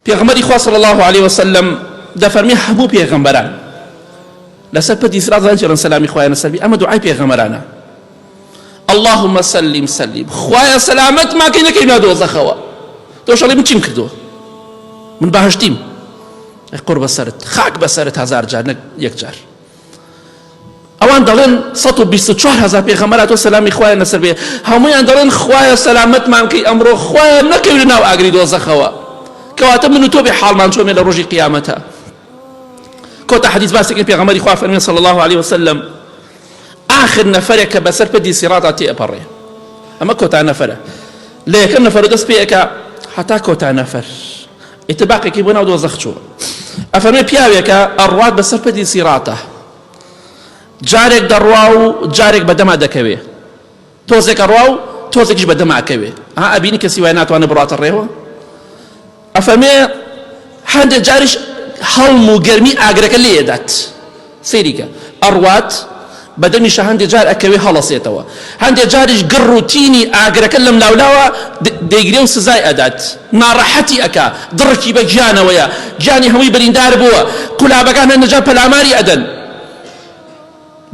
پێغەمبەری خوا صلی الله عليه وسلم دەفەرمێ هەموو پێغەمبەران لەسەر پەردی سیرات جێڕن سەلامی خوایە لەسەر ئەمە دوعای پێغەمبەرانە. اللهم سلم سلم، خوایە سەلامەت ماکەی نەکەی دۆزەخەوە. تۆ شەڵی من چیم کردووە؟ من بەهەشتیم. قڕ بەسەرت، خاک بەسەرت هەزار جار نەک یەک جار. ئەوان دەڵێن 124,000 پێغەمبەر تۆ سەلامی خوایە لەسەر بێ، هەموویان دەڵێن خوایە سەلامەتمان کەی ئەمڕۆ، خوایە نەکەوی لەناو ئاگری دۆزەخەوە. کەواتە من و تۆ بێ حاڵمان چۆمێ لە ڕۆژی قیامەتە. کۆتا حەدیث باسێکی پێغەمبەری خوا فەرمێ صلی الله عليه وسلم آخر نەفەرێک کە بەسەر پەردی سیراتا تێئەپەڕێ. ئەمە کۆتا نەفەرە. لە یەکەم نەفەر دەست پێیەکە حتا کۆتا نەفەر ئیتباقێکی بۆ ناو دۆزەخ چووە. ئەفەرمێ پیاوێکە ئەڕوات بەسەر پەردی سیراتە، جارێک دەڕوا و جارێک بەدەما دەکەوێ، تۆزێک ئەڕوا و تۆزێکیش بەدەما ئەکەوێ. ئەبینی کەسی وای ناتوانێت بڕاتە ڕێوە. ئەفەرمێ هەندێک جاریش هەڵم و گەرمی ئاگرەکە لێدات، سەیریکە ئەڕوات بەدەمیشە هەندێک جار ئەکەوێ هەڵەسێتەوە، هەندێک جاریش گڕ و تینی ئاگرەکە لەم لاولاوە دەیگرێ و سزای ئەدات، ناڕەحەتی ئەکا، دڕکی بە گیانەوەیە، گیانی هەمووی بەریندار بووە، قولابەکان هەندێک پەلاماری ئەدەن.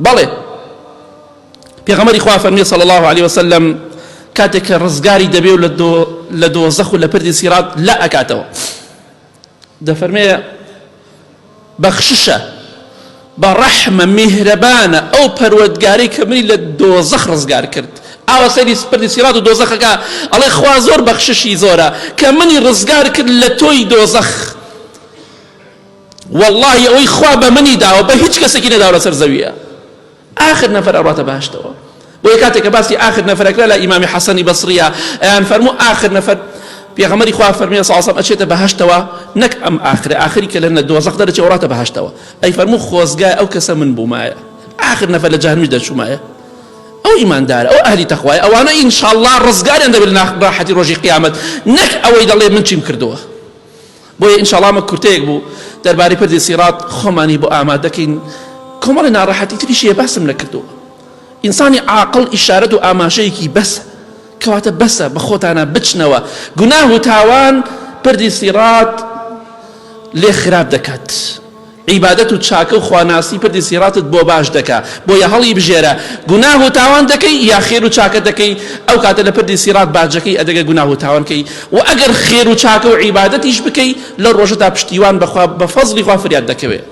بەڵێ پێغەمبەری خوا فەرمێ صلی الله عليه وسلم کاتێک کە ڕزگاری دەبێ و لە دۆزەخ و لە پەردی سیرات لا ئەکاتەوە، دەفەرمێ بەخششە، بە ڕەحمە، میهرەبانە ئەو پەروەردگارەی کە منی لە دۆزەخ ڕزگار کرد. ئاوا سەیری پەردی سیرات و دۆزەخەکە ئەڵێ خوا زۆر بەخششی زۆرە کە منی ڕزگار کرد لە تۆی دۆزەخ. والله ئەوەی خوا بە منی داوە بە هیچ کەسێکی نەداوە لەسەر زەویە. آخر نەفەر ئەڕاتە بەهەشتەوە. بۆیە کاتێک کە باسی آخر نەفەرەکرا لە ئیمامی حەسەنی بەسریە ئەیان فەرموو آخر نەفەر پێغەمبەری خوا فەرمێ صلی الله علیه وسلم ئەچێتە بەهەشتەوە، نەک ئەم ئاخری کە لە دۆزەخ دەرەچێ وڕاتە بەهەشتەوە. ئەی فەرموو خۆزگای ئەو کەسە من بوومایە، آخر نەفەر لە جەهەنەمی دەچوومایە، ئەو ئیماندارە، ئەو ئەهلی تەخوایە، ئەوانە ئینشاءالله ڕزگاریان دەبێت لە ڕاحەتی ڕۆژی قیامەت، نەک ئەوەی دەڵێ من چیم کردووە. بۆیە ئینشاءالله ئەمە کورتەیەک بوو دەربارەی پەردی سیرات خۆمانی بۆ ئامادەکەین. کۆمەڵی ناڕەحەتی تریشیە باسم نەکردووە. ئینسانی عاقڵ ئیشارەت و ئاماژەیەکی بەسە، کەواتە بەسە بە خۆتانە بچنەوە. گوناه و تاوان پەردی سیرات لێ خراپ دەکات، عیبادەت و چاکە و خواناسی پەردی سیراتت بۆ باش دەکا، بۆیە هەڵی بژێرە گوناه و تاوان دەکەی یا خێر و چاکە دەکەی، ئەو کاتە لە پەردی سیرات باجەکەی ئەدەگە گوناه و تاوانکەی. و ئەگەر خێر و چاکە و عیبادەتیش بکەی لە ڕۆژە تا پشتیوان بە فەزلی خوا فریاد دەکەوێت.